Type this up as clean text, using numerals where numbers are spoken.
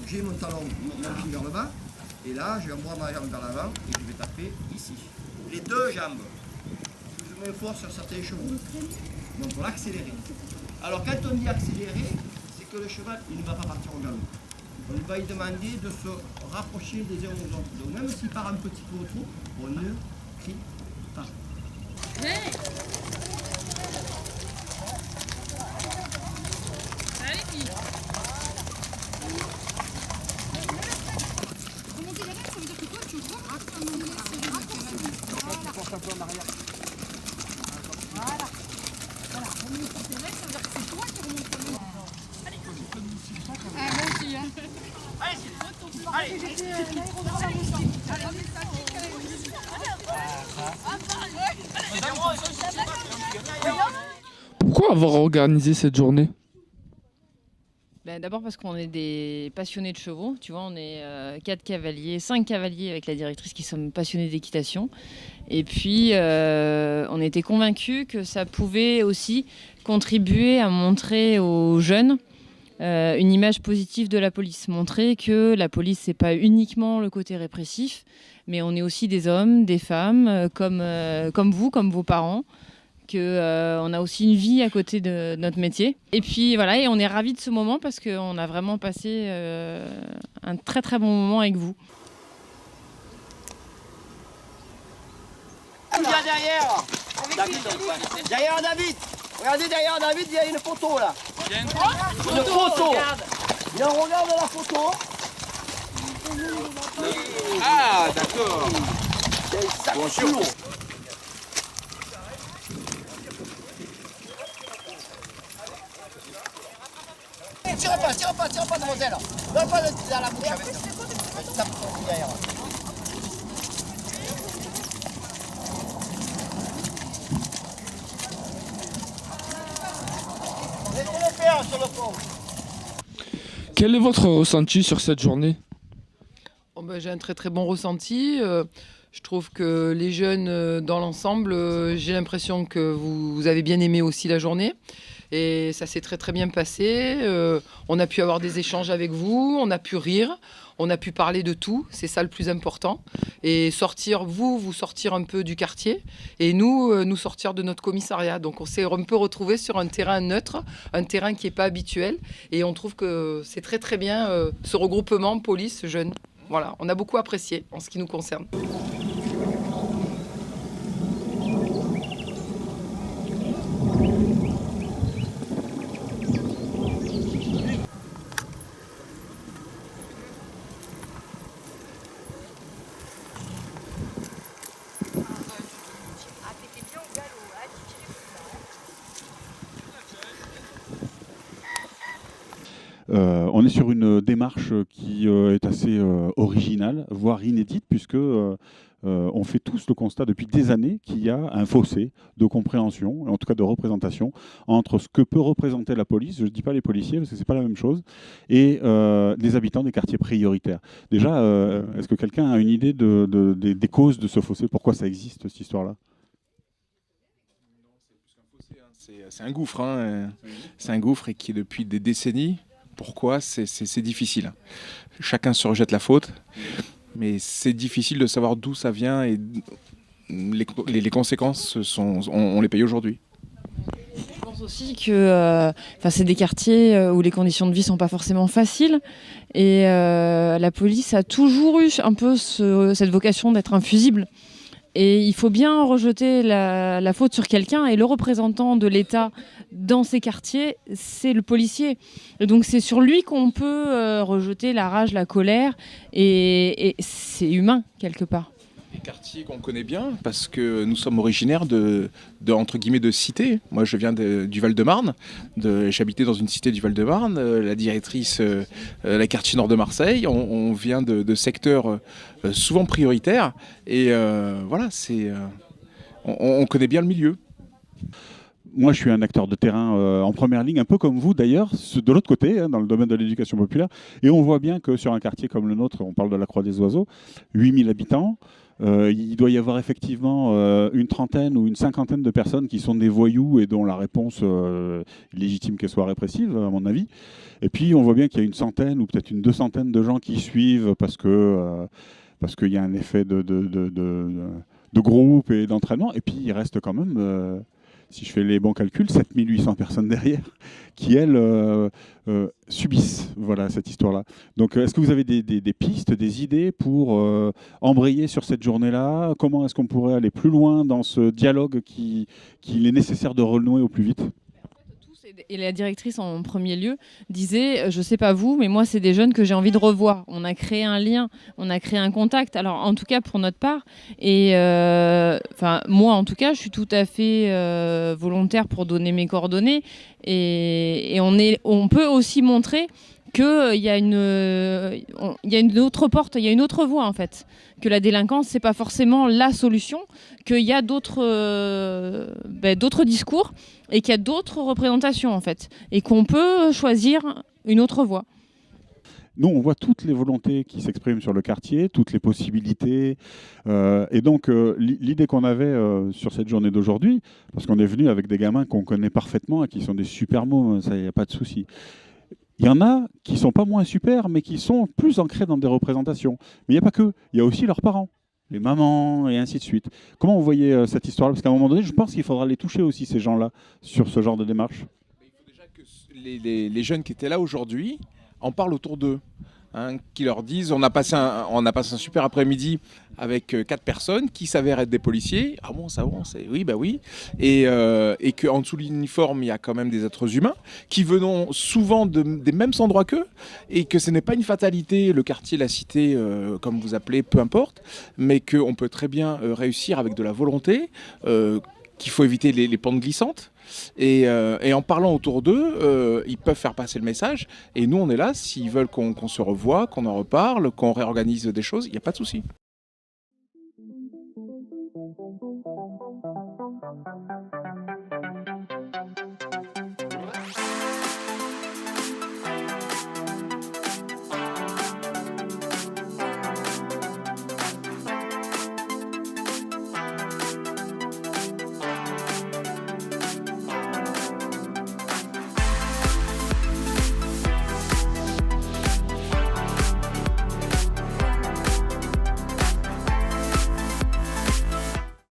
j'ai mon talon, mon pied vers le bas, et là, je envoie ma jambe vers l'avant et je vais taper ici. Les deux jambes. Plus ou moins fort sur certains chevaux. Donc pour l'accélérer. Alors quand on dit accélérer, c'est que le cheval il ne va pas partir au galop. On va lui demander de se rapprocher des uns aux autres. Donc même s'il part un petit peu autour, on ne crie pas. Hey. Remonter derrière, ça veut dire que toi tu portes un peu en arrière. Voilà. Voilà. Remonter derrière, ça veut dire que c'est toi qui remontes comme ça. Allez, moi aussi, hein. Allez, j'étais l'aérodrome à Mousson. Pourquoi avoir organisé cette journée? D'abord parce qu'on est des passionnés de chevaux, tu vois, on est 4 cavaliers, 5 cavaliers avec la directrice qui sommes passionnés d'équitation. Et puis on était convaincus que ça pouvait aussi contribuer à montrer aux jeunes une image positive de la police. Montrer que la police, c'est pas uniquement le côté répressif, mais on est aussi des hommes, des femmes, comme vous, comme vos parents. On a aussi une vie à côté de notre métier. Et puis voilà, et on est ravis de ce moment parce qu'on a vraiment passé un très très bon moment avec vous. Il y a derrière derrière David. Regardez derrière David, il y a une photo là. Une photo. Viens, on regarde la photo. Ah, d'accord. Bonjour. Tire pas, demoiselle. Donne pas dans la bouche avec ça. Tape ton derrière. Laissez-le faire sur le pont. Quel est votre ressenti sur cette journée? J'ai un très très bon ressenti. Je trouve que les jeunes dans l'ensemble, j'ai l'impression que vous avez bien aimé aussi la journée. Et ça s'est très très bien passé. On a pu avoir des échanges avec vous, on a pu rire, on a pu parler de tout, c'est ça le plus important. Et sortir, vous sortir un peu du quartier et nous sortir de notre commissariat. Donc on s'est un peu retrouvés sur un terrain neutre, un terrain qui n'est pas habituel. Et on trouve que c'est très très bien ce regroupement police-jeunes. Voilà, on a beaucoup apprécié en ce qui nous concerne. On est sur une démarche qui est assez originale, voire inédite, puisque on fait tous le constat depuis des années qu'il y a un fossé de compréhension, en tout cas de représentation, entre ce que peut représenter la police, je ne dis pas les policiers parce que ce n'est pas la même chose, et les habitants des quartiers prioritaires. Déjà, est-ce que quelqu'un a une idée des causes de ce fossé? Pourquoi ça existe, cette histoire-là? C'est un gouffre, hein. C'est un gouffre et qui est depuis des décennies. Pourquoi? C'est difficile. Chacun se rejette la faute, mais c'est difficile de savoir d'où ça vient et les conséquences, on les paye aujourd'hui. Je pense aussi que c'est des quartiers où les conditions de vie ne sont pas forcément faciles et la police a toujours eu un peu cette vocation d'être infusible. Et il faut bien rejeter la faute sur quelqu'un. Et le représentant de l'État dans ces quartiers, c'est le policier. Et donc c'est sur lui qu'on peut rejeter la rage, la colère. Et c'est humain, quelque part. Des quartiers qu'on connaît bien, parce que nous sommes originaires entre guillemets, de cités. Moi, je viens du Val-de-Marne. J'habitais dans une cité du Val-de-Marne. La directrice, la quartier nord de Marseille. On vient de secteurs souvent prioritaires. Et voilà, on connaît bien le milieu. Moi, je suis un acteur de terrain en première ligne, un peu comme vous d'ailleurs, de l'autre côté, hein, dans le domaine de l'éducation populaire. Et on voit bien que sur un quartier comme le nôtre, on parle de la Croix des Oiseaux, 8000 habitants, il doit y avoir effectivement une trentaine ou une cinquantaine de personnes qui sont des voyous et dont la réponse est légitime qu'elle soit répressive, à mon avis. Et puis on voit bien qu'il y a une centaine ou peut-être une 200aine de gens qui suivent parce qu'il y a un effet de groupe et d'entraînement. Et puis il reste quand même, si je fais les bons calculs, 7800 personnes derrière qui, elles, subissent voilà, cette histoire-là. Donc est-ce que vous avez des pistes, des idées pour embrayer sur cette journée-là? Comment est-ce qu'on pourrait aller plus loin dans ce dialogue qu'il est nécessaire de renouer au plus vite? Et la directrice en premier lieu disait, je sais pas vous, mais moi c'est des jeunes que j'ai envie de revoir. On a créé un lien, on a créé un contact. Alors en tout cas pour notre part, et moi en tout cas, je suis tout à fait volontaire pour donner mes coordonnées. Et on peut aussi montrer qu'il y a une autre porte, il y a une autre voie en fait. Que la délinquance, c'est pas forcément la solution, qu'il y a d'autres discours et qu'il y a d'autres représentations en fait. Et qu'on peut choisir une autre voie. Nous, on voit toutes les volontés qui s'expriment sur le quartier, toutes les possibilités. Et donc, l'idée qu'on avait sur cette journée d'aujourd'hui, parce qu'on est venu avec des gamins qu'on connaît parfaitement et qui sont des super mots, ça, il n'y a pas de souci. Il y en a qui ne sont pas moins super, mais qui sont plus ancrés dans des représentations. Mais il n'y a pas que, il y a aussi leurs parents, les mamans et ainsi de suite. Comment vous voyez cette histoire-là? Parce qu'à un moment donné, je pense qu'il faudra les toucher aussi, ces gens-là, sur ce genre de démarche. Il faut déjà que les jeunes qui étaient là aujourd'hui en parlent autour d'eux. Qui leur disent on a passé un super après-midi avec 4 personnes qui s'avèrent être des policiers. Ah bon, ça bon, oui, bah oui. Et qu'en dessous de l'uniforme, il y a quand même des êtres humains qui venons souvent des mêmes endroits qu'eux et que ce n'est pas une fatalité, le quartier, la cité, comme vous appelez, peu importe, mais qu'on peut très bien réussir avec de la volonté, qu'il faut éviter les pentes glissantes. Et en parlant autour d'eux, ils peuvent faire passer le message. Et nous, on est là. S'ils veulent qu'on se revoie, qu'on en reparle, qu'on réorganise des choses, il n'y a pas de souci.